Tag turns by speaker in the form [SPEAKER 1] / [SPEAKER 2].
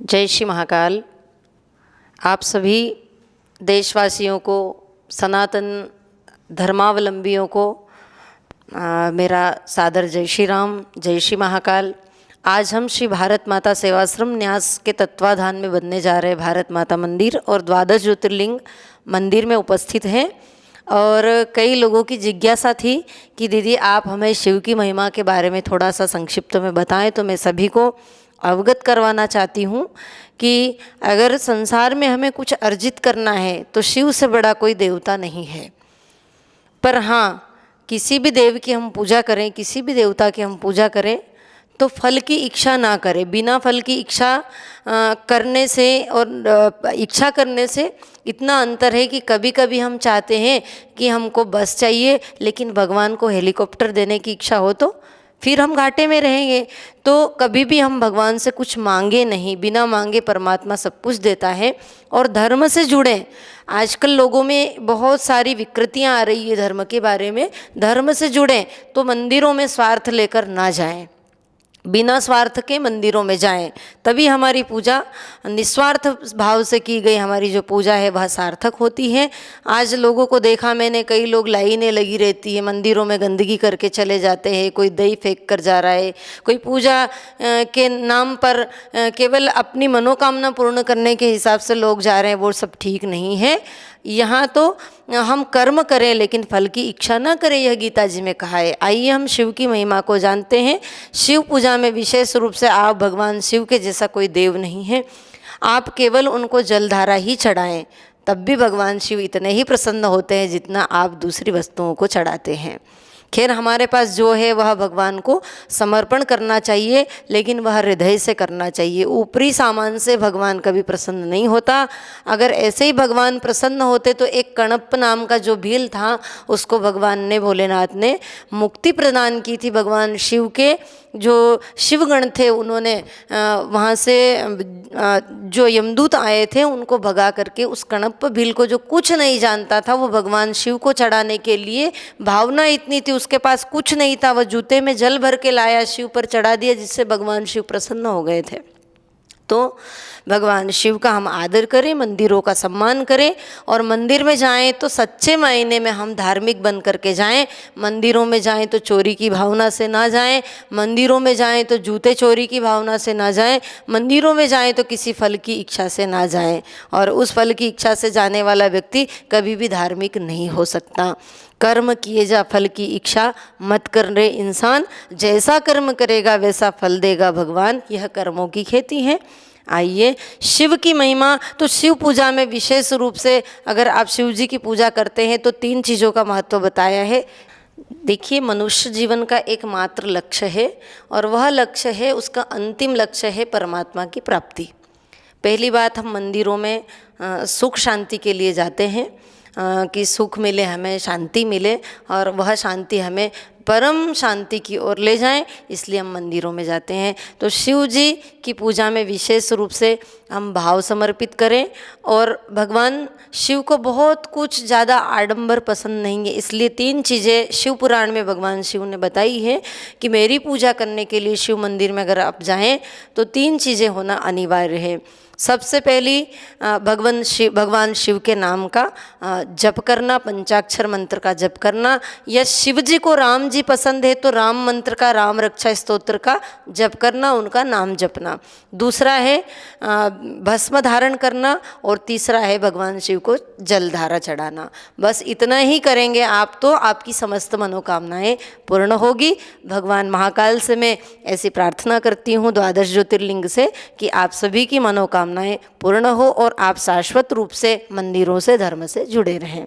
[SPEAKER 1] जय श्री महाकाल। आप सभी देशवासियों को, सनातन धर्मावलंबियों को मेरा सादर जय श्री राम, जय श्री महाकाल। आज हम श्री भारत माता सेवाश्रम न्यास के तत्वाधान में बनने जा रहे भारत माता मंदिर और द्वादश ज्योतिर्लिंग मंदिर में उपस्थित हैं। और कई लोगों की जिज्ञासा थी कि दीदी आप हमें शिव की महिमा के बारे में थोड़ा सा संक्षिप्त में बताएं। तो मैं सभी को अवगत करवाना चाहती हूँ कि अगर संसार में हमें कुछ अर्जित करना है तो शिव से बड़ा कोई देवता नहीं है। पर हाँ, किसी भी देव की हम पूजा करें, किसी भी देवता की हम पूजा करें तो फल की इच्छा ना करें। बिना फल की इच्छा करने से और इच्छा करने से इतना अंतर है कि कभी कभी हम चाहते हैं कि हमको बस चाहिए, लेकिन भगवान को हेलीकॉप्टर देने की इच्छा हो तो फिर हम घाटे में रहेंगे। तो कभी भी हम भगवान से कुछ मांगे नहीं, बिना मांगे परमात्मा सब कुछ देता है। और धर्म से जुड़ें। आजकल लोगों में बहुत सारी विकृतियां आ रही है धर्म के बारे में। धर्म से जुड़ें तो मंदिरों में स्वार्थ लेकर ना जाएं, बिना स्वार्थ के मंदिरों में जाएं, तभी हमारी पूजा निस्वार्थ भाव से की गई हमारी जो पूजा है वह सार्थक होती है। आज लोगों को देखा मैंने, कई लोग लाइनें लगी रहती है, मंदिरों में गंदगी करके चले जाते हैं, कोई दही फेंक कर जा रहा है, कोई पूजा के नाम पर केवल अपनी मनोकामना पूर्ण करने के हिसाब से लोग जा रहे हैं, वो सब ठीक नहीं है। यहाँ तो हम कर्म करें लेकिन फल की इच्छा ना करें, यह गीता जी में कहा है। आइए हम शिव की महिमा को जानते हैं। शिव पूजा में विशेष रूप से आप भगवान शिव के जैसा कोई देव नहीं है। आप केवल उनको जलधारा ही चढ़ाएं, तब भी भगवान शिव इतने ही प्रसन्न होते हैं जितना आप दूसरी वस्तुओं को चढ़ाते हैं। खैर, हमारे पास जो है वह भगवान को समर्पण करना चाहिए, लेकिन वह हृदय से करना चाहिए। ऊपरी सामान से भगवान कभी प्रसन्न नहीं होता। अगर ऐसे ही भगवान प्रसन्न होते तो एक कणप नाम का जो भील था उसको भगवान ने, भोलेनाथ ने मुक्ति प्रदान की थी। भगवान शिव के जो शिवगण थे उन्होंने वहाँ से जो यमदूत आए थे उनको भगा करके उस कणप भील को, जो कुछ नहीं जानता था, वो भगवान शिव को चढ़ाने के लिए भावना इतनी थी, उसके पास कुछ नहीं था, वह जूते में जल भर के लाया, शिव पर चढ़ा दिया, जिससे भगवान शिव प्रसन्न हो गए थे। तो भगवान शिव का हम आदर करें, मंदिरों का सम्मान करें और मंदिर में जाएं तो सच्चे मायने में हम धार्मिक बन करके जाएं। मंदिरों में जाएं तो चोरी की भावना से ना जाएं, मंदिरों में जाएं तो जूते चोरी की भावना से ना जाएं, मंदिरों में जाएं तो किसी फल की इच्छा से ना जाएं। और उस फल की इच्छा से जाने वाला व्यक्ति कभी भी धार्मिक नहीं हो सकता। कर्म किए जा, फल की इच्छा मत कर रे इंसान, जैसा कर्म करेगा वैसा फल देगा भगवान, यह कर्मों की खेती है। आइए, शिव की महिमा। तो शिव पूजा में विशेष रूप से अगर आप शिव जी की पूजा करते हैं तो 3 चीज़ों का महत्व बताया है। देखिए, मनुष्य जीवन का एकमात्र लक्ष्य है और वह लक्ष्य है, उसका अंतिम लक्ष्य है परमात्मा की प्राप्ति। पहली बात, हम मंदिरों में सुख शांति के लिए जाते हैं कि सुख मिले, हमें शांति मिले और वह शांति हमें परम शांति की ओर ले जाएं, इसलिए हम मंदिरों में जाते हैं। तो शिव जी की पूजा में विशेष रूप से हम भाव समर्पित करें। और भगवान शिव को बहुत कुछ ज़्यादा आडंबर पसंद नहीं है, इसलिए 3 चीज़ें शिव पुराण में भगवान शिव ने बताई है कि मेरी पूजा करने के लिए शिव मंदिर में अगर आप जाएं तो 3 चीज़ें होना अनिवार्य है। सबसे पहली, भगवान शिव के नाम का जप करना, पंचाक्षर मंत्र का जप करना, या शिव जी को राम जी पसंद है तो राम मंत्र का, राम रक्षा स्तोत्र का जप करना, उनका नाम जपना। दूसरा है भस्म धारण करना और तीसरा है भगवान शिव को जलधारा चढ़ाना। बस इतना ही करेंगे आप तो आपकी समस्त मनोकामनाएं पूर्ण होगी। भगवान महाकाल से मैं ऐसी प्रार्थना करती हूँ, द्वादश ज्योतिर्लिंग से, कि आप सभी की मनोकामनाएं पूर्ण हो और आप शाश्वत रूप से मंदिरों से, धर्म से जुड़े रहें।